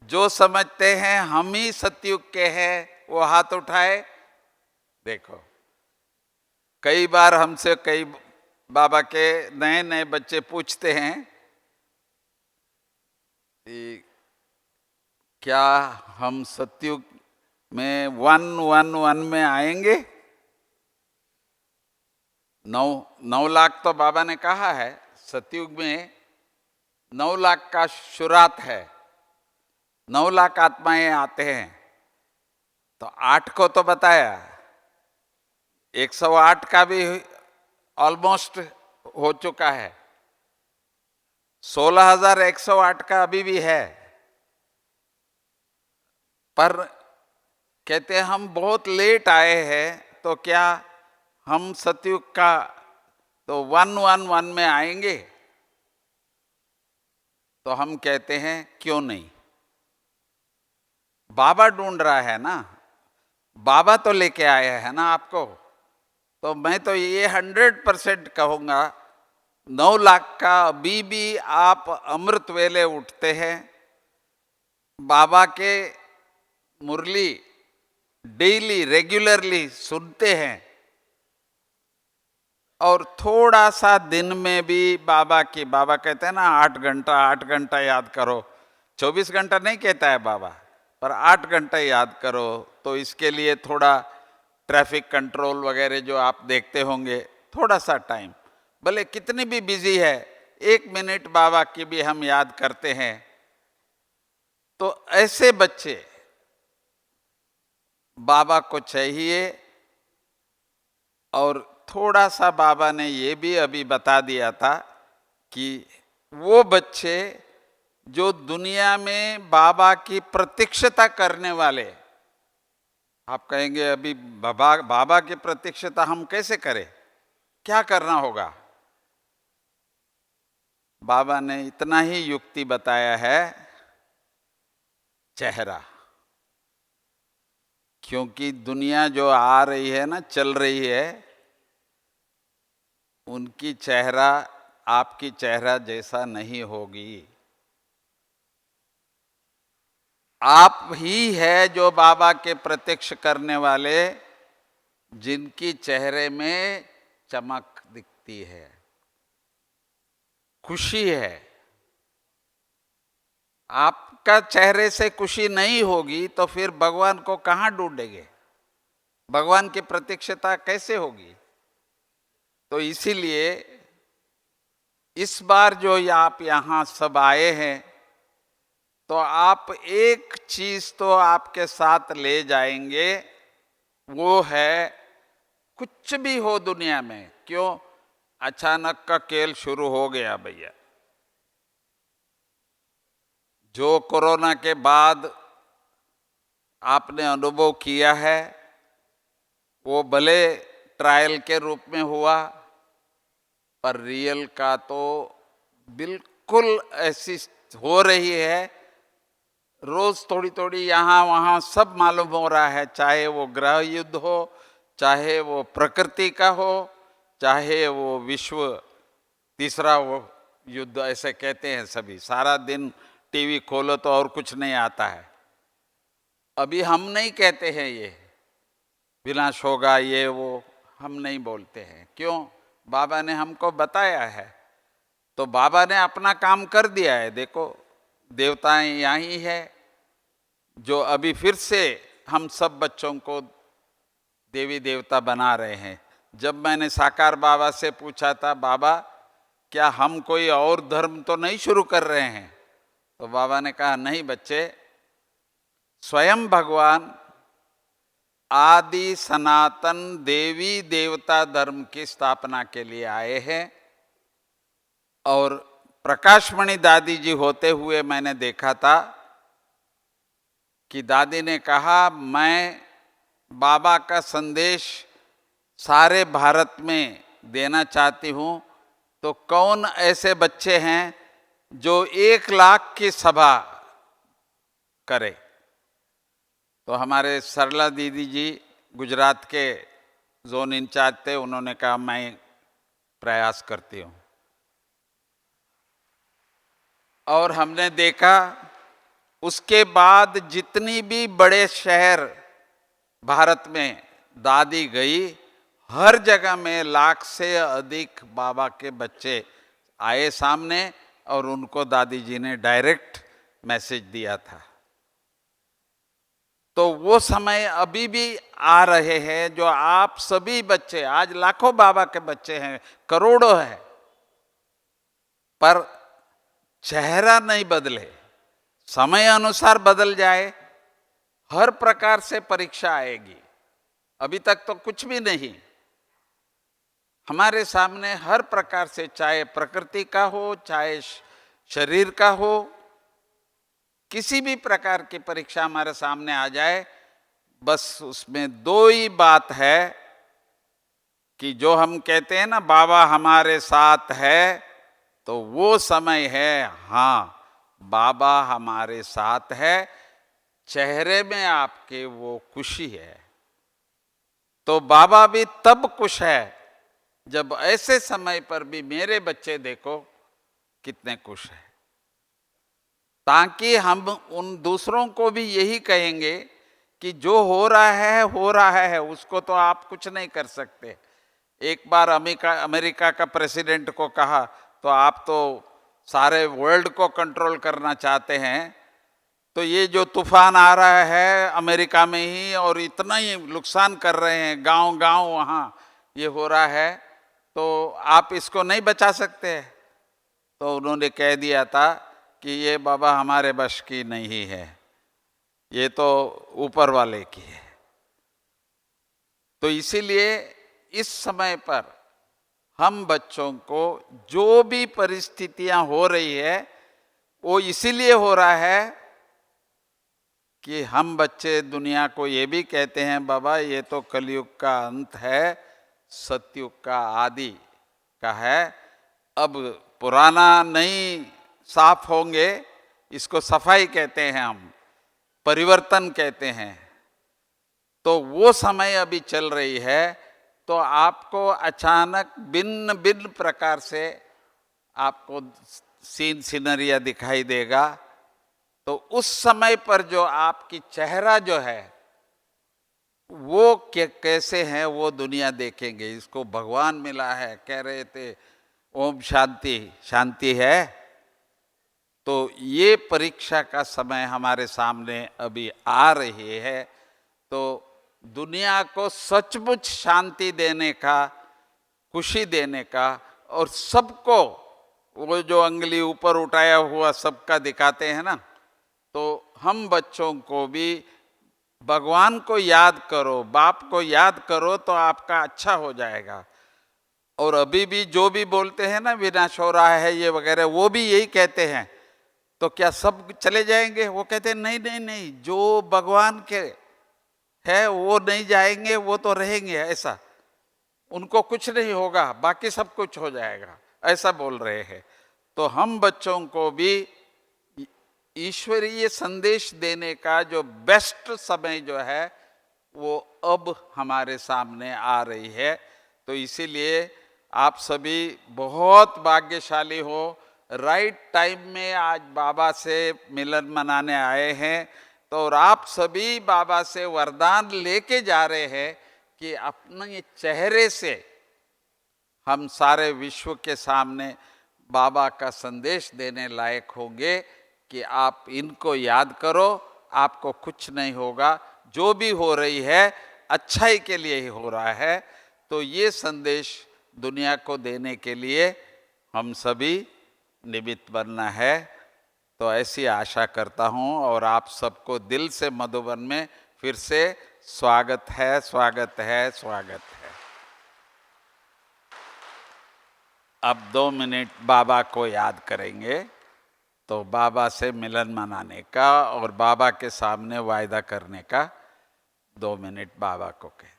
C: जो समझते हैं हम ही सतयुग के हैं वो हाथ उठाए। देखो, कई बार हमसे कई बाबा के नए नए बच्चे पूछते हैं कि क्या हम सतयुग में 111 में आएंगे? 9 लाख तो बाबा ने कहा है, सतयुग में 9 लाख का शुरुआत है, 9 लाख आत्माएं आते हैं। तो 8 को तो बताया, 108 का भी ऑलमोस्ट हो चुका है, 16,108 का अभी भी है। पर कहते हैं हम बहुत लेट आए हैं, तो क्या हम सतयुग का तो 111 में आएंगे? तो हम कहते हैं क्यों नहीं, बाबा ढूंढ रहा है ना, बाबा तो लेके आया है ना आपको। तो मैं तो ये 100% कहूँगा, 9 लाख का अभी भी आप अमृत वेले उठते हैं, बाबा के मुरली डेली रेगुलरली सुनते हैं, और थोड़ा सा दिन में भी बाबा कहते हैं ना 8 घंटा याद करो। 24 घंटा नहीं कहता है बाबा, पर 8 घंटा याद करो। तो इसके लिए थोड़ा ट्रैफिक कंट्रोल वगैरह जो आप देखते होंगे, थोड़ा सा टाइम, भले कितनी भी बिजी है, 1 मिनट बाबा की भी हम याद करते हैं। तो ऐसे बच्चे बाबा को चाहिए। और थोड़ा सा बाबा ने ये भी अभी बता दिया था कि वो बच्चे जो दुनिया में बाबा की प्रतीक्षता करने वाले, आप कहेंगे अभी बाबा की प्रतीक्षता हम कैसे करें, क्या करना होगा? बाबा ने इतना ही युक्ति बताया है, चेहरा। क्योंकि दुनिया जो आ रही है ना, चल रही है, उनकी चेहरा आपकी चेहरा जैसा नहीं होगी। आप ही है जो बाबा के प्रत्यक्ष करने वाले, जिनकी चेहरे में चमक दिखती है, खुशी है। आपका चेहरे से खुशी नहीं होगी तो फिर भगवान को कहाँ ढूंढेंगे, भगवान की प्रत्यक्षता कैसे होगी? तो इसीलिए इस बार जो आप यहाँ सब आए हैं, तो आप एक चीज तो आपके साथ ले जाएंगे, वो है कुछ भी हो दुनिया में, क्यों अचानक का खेल शुरू हो गया भैया। जो कोरोना के बाद आपने अनुभव किया है, वो भले ट्रायल के रूप में हुआ, पर रियल का तो बिल्कुल ऐसी हो रही है। रोज थोड़ी थोड़ी यहाँ वहाँ सब मालूम हो रहा है, चाहे वो ग्रह युद्ध हो, चाहे वो प्रकृति का हो, चाहे वो विश्व तीसरा वो युद्ध, ऐसे कहते हैं सभी। सारा दिन टीवी खोलो तो और कुछ नहीं आता है। अभी हम नहीं कहते हैं ये विनाश होगा, ये वो हम नहीं बोलते हैं। क्यों? बाबा ने हमको बताया है, तो बाबा ने अपना काम कर दिया है। देखो, देवताएं यहीं है, जो अभी फिर से हम सब बच्चों को देवी देवता बना रहे हैं। जब मैंने साकार बाबा से पूछा था, बाबा क्या हम कोई और धर्म तो नहीं शुरू कर रहे हैं? तो बाबा ने कहा, नहीं बच्चे, स्वयं भगवान आदि सनातन देवी देवता धर्म की स्थापना के लिए आए हैं। और प्रकाशमणि दादी जी होते हुए मैंने देखा था कि दादी ने कहा, मैं बाबा का संदेश सारे भारत में देना चाहती हूँ। तो कौन ऐसे बच्चे हैं जो 1 लाख की सभा करे? तो हमारे सरला दीदी जी गुजरात के जोन इंचार्ज थे, उन्होंने कहा मैं प्रयास करती हूँ। और हमने देखा उसके बाद जितनी भी बड़े शहर भारत में दादी गई, हर जगह में 1 लाख से अधिक बाबा के बच्चे आए सामने और उनको दादी जी ने डायरेक्ट मैसेज दिया था। तो वो समय अभी भी आ रहे हैं जो आप सभी बच्चे, आज लाखों बाबा के बच्चे हैं, करोड़ों हैं, पर चेहरा नहीं बदले, समय अनुसार बदल जाए। हर प्रकार से परीक्षा आएगी, अभी तक तो कुछ भी नहीं। हमारे सामने हर प्रकार से, चाहे प्रकृति का हो, चाहे शरीर का हो, किसी भी प्रकार की परीक्षा हमारे सामने आ जाए, बस उसमें 2 ही बात है कि जो हम कहते हैं ना बाबा हमारे साथ है, तो वो समय है, हाँ बाबा हमारे साथ है, चेहरे में आपके वो खुशी है। तो बाबा भी तब खुश है जब ऐसे समय पर भी मेरे बच्चे देखो कितने खुश हैं, ताकि हम उन दूसरों को भी यही कहेंगे कि जो हो रहा है, उसको तो आप कुछ नहीं कर सकते। एक बार अमेरिका का प्रेसिडेंट को कहा, तो आप तो सारे वर्ल्ड को कंट्रोल करना चाहते हैं, तो ये जो तूफान आ रहा है अमेरिका में ही और इतना ही नुकसान कर रहे हैं, गांव गांव वहाँ ये हो रहा है, तो आप इसको नहीं बचा सकते। तो उन्होंने कह दिया था कि ये बाबा हमारे बश की नहीं है, ये तो ऊपर वाले की है। तो इसीलिए इस समय पर हम बच्चों को जो भी परिस्थितियां हो रही है, वो इसीलिए हो रहा है कि हम बच्चे दुनिया को ये भी कहते हैं बाबा ये तो कलयुग का अंत है, सतयुग का आदि का है, अब पुराना नहीं साफ होंगे, इसको सफाई कहते हैं, हम परिवर्तन कहते हैं। तो वो समय अभी चल रही है, तो आपको अचानक भिन्न भिन्न प्रकार से आपको सीनरिया दिखाई देगा। तो उस समय पर जो आपकी चेहरा जो है वो कैसे है वो दुनिया देखेंगे। इसको भगवान मिला है, कह रहे थे ओम शांति शांति है। तो ये परीक्षा का समय हमारे सामने अभी आ रही है, तो दुनिया को सचमुच शांति देने का, खुशी देने का, और सबको वो जो अंगली ऊपर उठाया हुआ सबका दिखाते हैं ना, तो हम बच्चों को भी भगवान को याद करो, बाप को याद करो, तो आपका अच्छा हो जाएगा। और अभी भी जो भी बोलते हैं ना विनाश हो रहा है ये वगैरह, वो भी यही कहते हैं, तो क्या सब चले जाएंगे? वो कहते हैं नहीं नहीं नहीं, जो भगवान के है वो नहीं जाएंगे, वो तो रहेंगे, ऐसा उनको कुछ नहीं होगा, बाकी सब कुछ हो जाएगा, ऐसा बोल रहे हैं। तो हम बच्चों को भी ईश्वरीय संदेश देने का जो बेस्ट समय जो है वो अब हमारे सामने आ रही है। तो इसीलिए आप सभी बहुत भाग्यशाली हो, राइट टाइम में आज बाबा से मिलन मनाने आए हैं। तो और आप सभी बाबा से वरदान लेके जा रहे हैं कि अपने चेहरे से हम सारे विश्व के सामने बाबा का संदेश देने लायक होंगे कि आप इनको याद करो, आपको कुछ नहीं होगा, जो भी हो रही है अच्छाई के लिए ही हो रहा है। तो ये संदेश दुनिया को देने के लिए हम सभी निमित्त बनना है। तो ऐसी आशा करता हूँ, और आप सबको दिल से मधुबन में फिर से स्वागत है, स्वागत है, स्वागत है। अब 2 मिनट बाबा को याद करेंगे, तो बाबा से मिलन मनाने का और बाबा के सामने वायदा करने का 2 मिनट बाबा को कहें।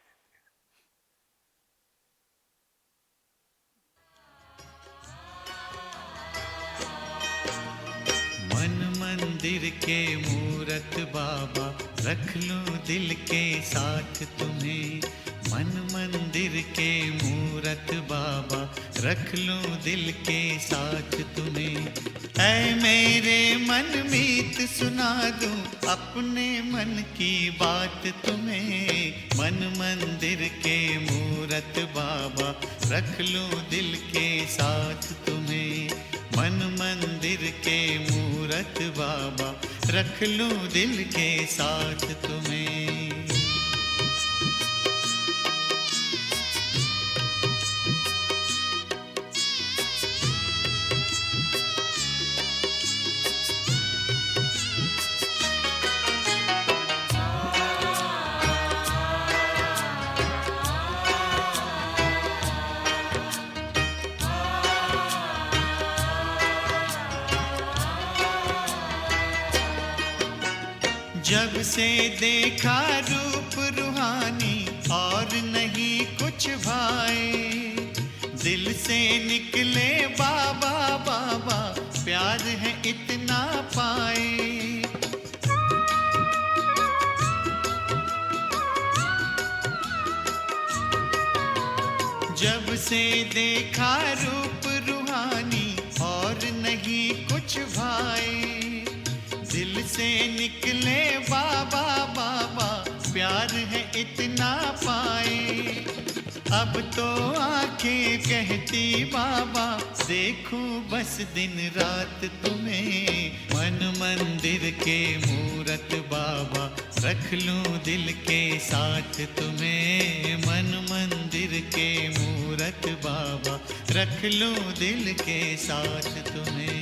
D: मंदिर के मूरत बाबा, रख लूं दिल के साथ तुम्हें। मन मंदिर के मूरत बाबा, रख लूं दिल के साथ तुम्हें। ऐ मेरे मन मीत सुना दूं अपने मन की बात तुम्हें। मन मंदिर के मूरत बाबा, रख लूं दिल के साथ तुम्हें। मन मंदिर के मूरत बाबा, रख लूं दिल के साथ तुम्हें। जब से देखा रूप रूहानी और नहीं कुछ भाए, दिल से निकले बाबा बाबा, प्यार है इतना पाए। जब से देखा रूप रूहानी और नहीं कुछ भाए, दिल से निकले बाबा बाबा, प्यार है इतना पाए। अब तो आंखें कहती बाबा, देखूं बस दिन रात तुम्हें। मन मंदिर के मूरत बाबा, रख लूं दिल के साथ तुम्हें। मन मंदिर के मूरत बाबा, रख लूं दिल के साथ तुम्हें।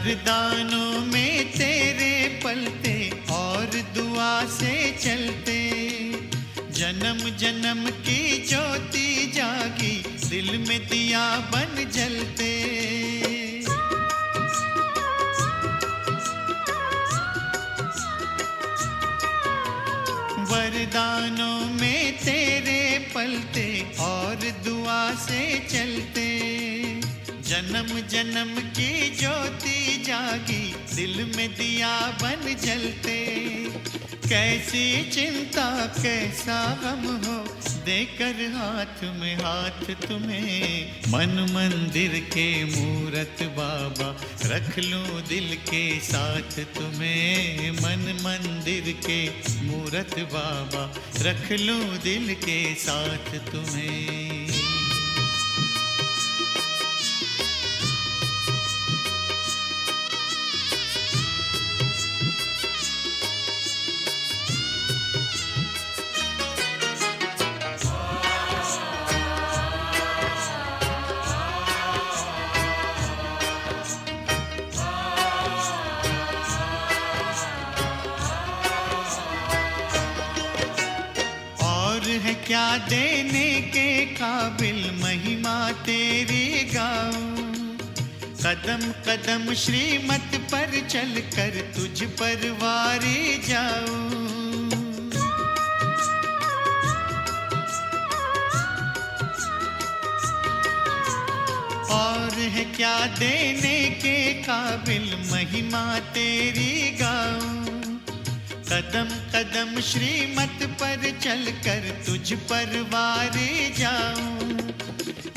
D: वरदानों में तेरे पलते और दुआ से चलते, जन्म जन्म की ज्योति जागी, दिल में दिया बन जलते। वरदानों में तेरे पलते और दुआ से चलते, जन्म जन्म की ज्योति जागी, दिल में दिया बन जलते। कैसी चिंता कैसा गम हो, देकर हाथ में हाथ तुम्हें। मन मंदिर के मूरत बाबा, रख लूं दिल के साथ तुम्हें। मन मंदिर के मूरत बाबा, रख लूं दिल के साथ तुम्हें। है क्या देने के काबिल, महिमा तेरी गाऊं। कदम कदम श्रीमत पर चलकर तुझ पर वारी जाऊं। और है क्या देने के काबिल, महिमा तेरी गाऊं। कदम कदम श्रीमत पर चलकर तुझ पर वारे जाऊं।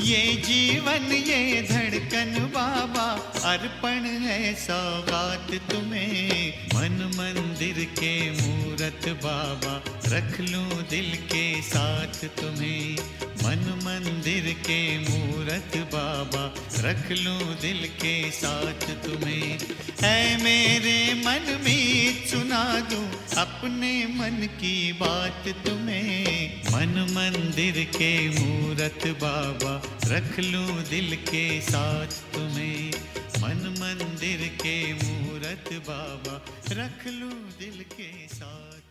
D: ये जीवन ये धड़कन बाबा, अर्पण है सौगात तुम्हें। मन मंदिर के मूरत बाबा, रख लूं दिल के साथ तुम्हें। मन मंदिर के मूरत बाबा, रख लूं दिल के साथ तुम्हें। ऐ मेरे मन मीत सुना दूं अपने मन की बात तुम्हें। मन मंदिर के मूरत बाबा रख लूं दिल के साथ तुम्हें। मन मंदिर के मूरत बाबा रख लूं दिल के साथ।